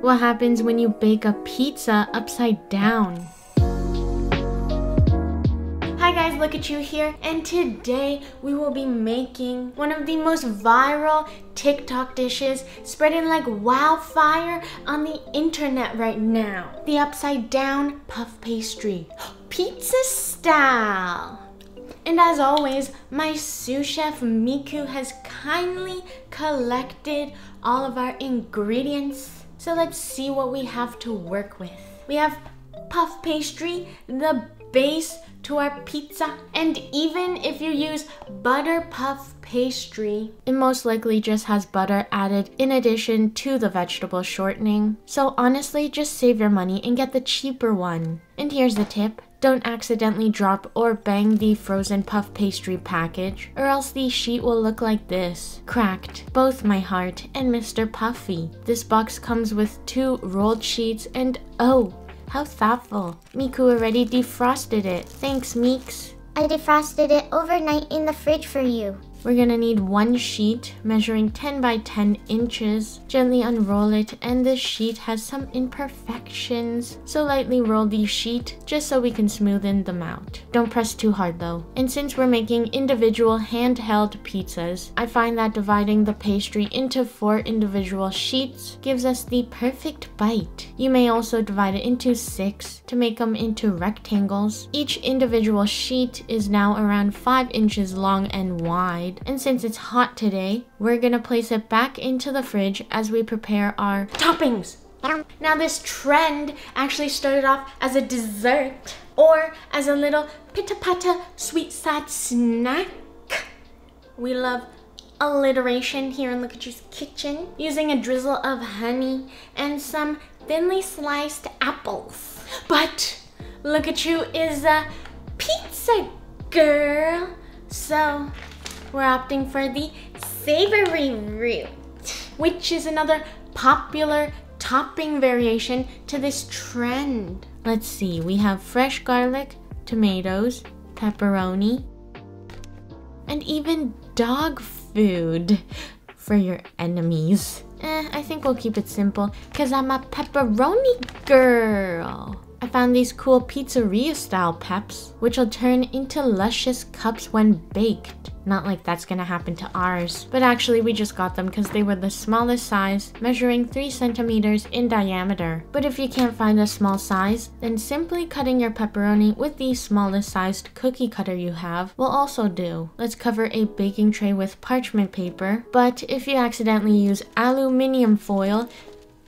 What happens when you bake a pizza upside down? Hi guys, LookCatchu here, and today we will be making one of the most viral TikTok dishes spreading like wildfire on the internet right now. The upside down puff pastry, pizza style. And as always, my sous chef Miku has kindly collected all of our ingredients. So let's see what we have to work with. We have puff pastry, the base to our pizza, and even if you use butter puff pastry, it most likely just has butter added in addition to the vegetable shortening. So honestly, just save your money and get the cheaper one. And here's the tip. Don't accidentally drop or bang the frozen puff pastry package, or else the sheet will look like this. Cracked both my heart and Mr. Puffy. This box comes with 2 rolled sheets and oh, how thoughtful. Miku already defrosted it. Thanks, Meeks. I defrosted it overnight in the fridge for you. We're gonna need 1 sheet measuring 10 by 10 inches. Gently unroll it, and this sheet has some imperfections, so lightly roll the sheet just so we can smoothen them out. Don't press too hard though. And since we're making individual handheld pizzas, I find that dividing the pastry into 4 individual sheets gives us the perfect bite. You may also divide it into 6 to make them into rectangles. Each individual sheet is now around 5 inches long and wide. And since it's hot today, we're gonna place it back into the fridge as we prepare our toppings. Now this trend actually started off as a dessert or as a little pitta-patta sweet sad snack. We love alliteration here in LookCatchu's kitchen, using a drizzle of honey and some thinly sliced apples. But LookCatchu is a pizza girl, so we're opting for the savory route, which is another popular topping variation to this trend. Let's see, we have fresh garlic, tomatoes, pepperoni, and even dog food for your enemies. I think we'll keep it simple, cause I'm a pepperoni girl. I found these cool pizzeria style peps, which will turn into luscious cups when baked. Not like that's gonna happen to ours, but actually we just got them because they were the smallest size, measuring 3 centimeters in diameter. But if you can't find a small size, then simply cutting your pepperoni with the smallest sized cookie cutter you have will also do. Let's cover a baking tray with parchment paper, but if you accidentally use aluminum foil,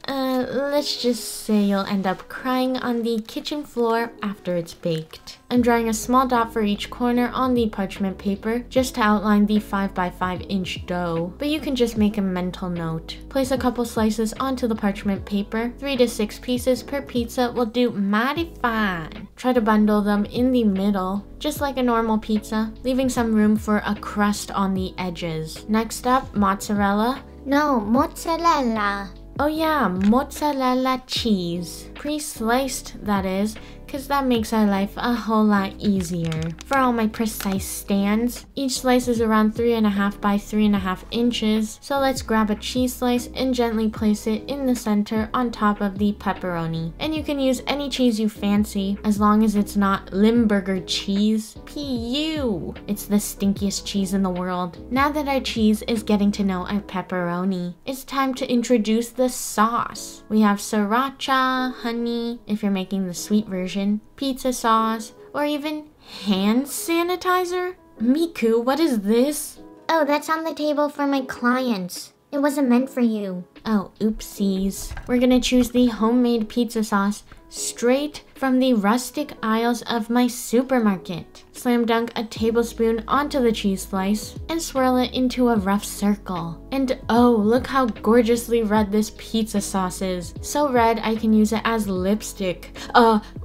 let's just say you'll end up crying on the kitchen floor after it's baked. I'm drawing a small dot for each corner on the parchment paper just to outline the 5 by 5 inch dough, but you can just make a mental note. Place a couple slices onto the parchment paper. 3 to 6 pieces per pizza will do mighty fine. Try to bundle them in the middle, just like a normal pizza, leaving some room for a crust on the edges. Next up, mozzarella. No, mozzarella. Oh yeah, mozzarella cheese. Pre-sliced, that is, because that makes our life a whole lot easier. For all my precise stands, each slice is around 3.5 by 3.5 inches. So let's grab a cheese slice and gently place it in the center on top of the pepperoni. And you can use any cheese you fancy, as long as it's not Limburger cheese. P.U. It's the stinkiest cheese in the world. Now that our cheese is getting to know our pepperoni, it's time to introduce the sauce. We have sriracha, honey, if you're making the sweet version, pizza sauce, or even hand sanitizer. Miku, what is this? Oh, that's on the table for my clients. It wasn't meant for you. Oh, oopsies. We're gonna choose the homemade pizza sauce straight from the rustic aisles of my supermarket. Slam dunk a tablespoon onto the cheese slice and swirl it into a rough circle. And oh, look how gorgeously red this pizza sauce is. So red I can use it as lipstick.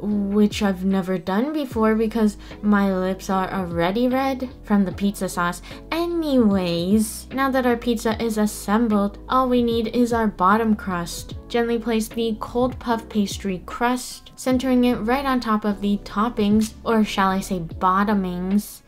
Which I've never done before because my lips are already red from the pizza sauce. Anyways, now that our pizza is assembled, all we need is our bottom crust. Gently place the cold puff pastry crust, centering it right on top of the toppings, or shall I say bottomings.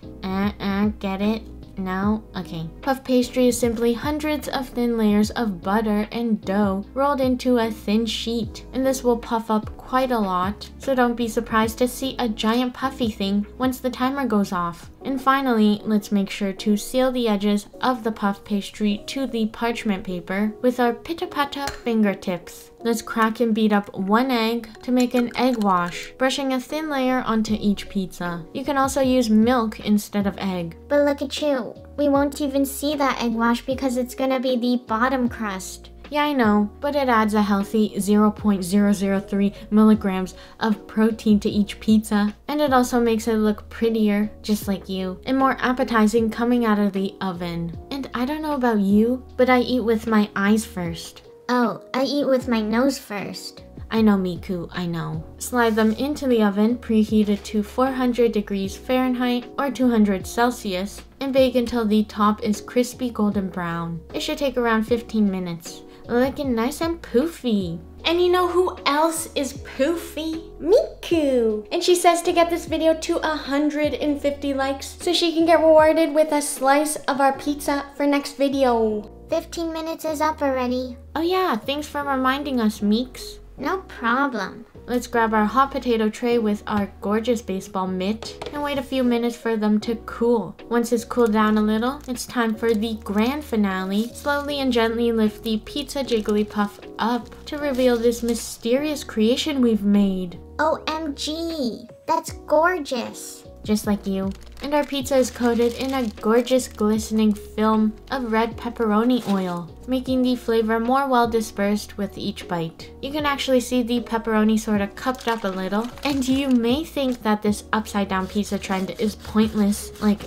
Get it? now? Okay. Puff pastry is simply hundreds of thin layers of butter and dough rolled into a thin sheet, and this will puff up quite a lot, so don't be surprised to see a giant puffy thing once the timer goes off. And finally, let's make sure to seal the edges of the puff pastry to the parchment paper with our pitta-patta fingertips. Let's crack and beat up 1 egg to make an egg wash, brushing a thin layer onto each pizza. You can also use milk instead of egg. But look at you. We won't even see that egg wash because it's gonna be the bottom crust. Yeah, I know, but it adds a healthy 0.003 milligrams of protein to each pizza. And it also makes it look prettier, just like you, and more appetizing coming out of the oven. And I don't know about you, but I eat with my eyes first. Oh, I eat with my nose first. I know, Miku, I know. Slide them into the oven, preheated to 400 degrees Fahrenheit or 200 Celsius, and bake until the top is crispy golden brown. It should take around 15 minutes. Looking nice and poofy. And you know who else is poofy? Miku! And she says to get this video to 150 likes so she can get rewarded with a slice of our pizza for next video. 15 minutes is up already. Oh yeah, thanks for reminding us, Meeks. No problem. Let's grab our hot potato tray with our gorgeous baseball mitt and wait a few minutes for them to cool. Once it's cooled down a little, it's time for the grand finale. Slowly and gently lift the pizza Jigglypuff up to reveal this mysterious creation we've made. OMG, that's gorgeous. Just like you. And our pizza is coated in a gorgeous glistening film of red pepperoni oil, making the flavor more well dispersed with each bite. You can actually see the pepperoni sort of cupped up a little, and you may think that this upside down pizza trend is pointless, like,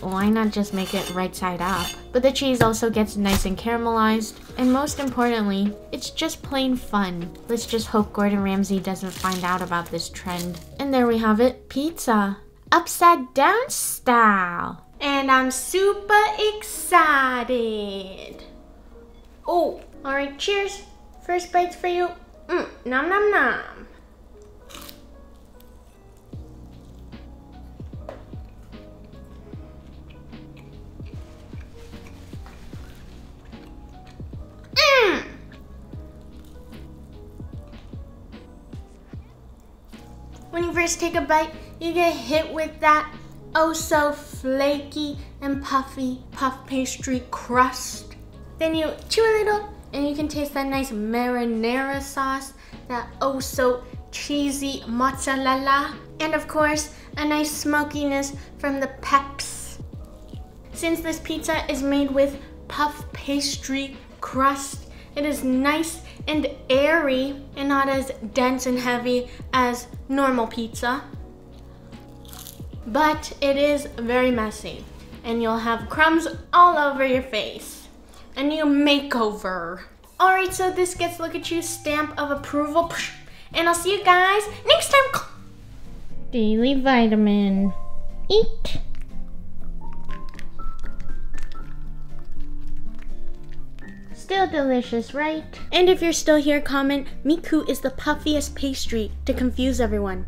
why not just make it right side up? But the cheese also gets nice and caramelized, and most importantly, it's just plain fun. Let's just hope Gordon Ramsay doesn't find out about this trend. And there we have it, pizza. Upside down style. And I'm super excited. Oh, alright, cheers. First bites for you. Nom nom nom. When you first take a bite, you get hit with that oh so flaky and puffy puff pastry crust. Then you chew a little and you can taste that nice marinara sauce, that oh so cheesy mozzarella, and of course a nice smokiness from the peps. Since this pizza is made with puff pastry crust, it is nice and airy and not as dense and heavy as normal pizza. But it is very messy and you'll have crumbs all over your face. A new makeover. Alright, so this gets LookCatchu's stamp of approval, and I'll see you guys next time. Daily vitamin. Eat. Still delicious, right? And if you're still here, comment, Miku is the puffiest pastry to confuse everyone.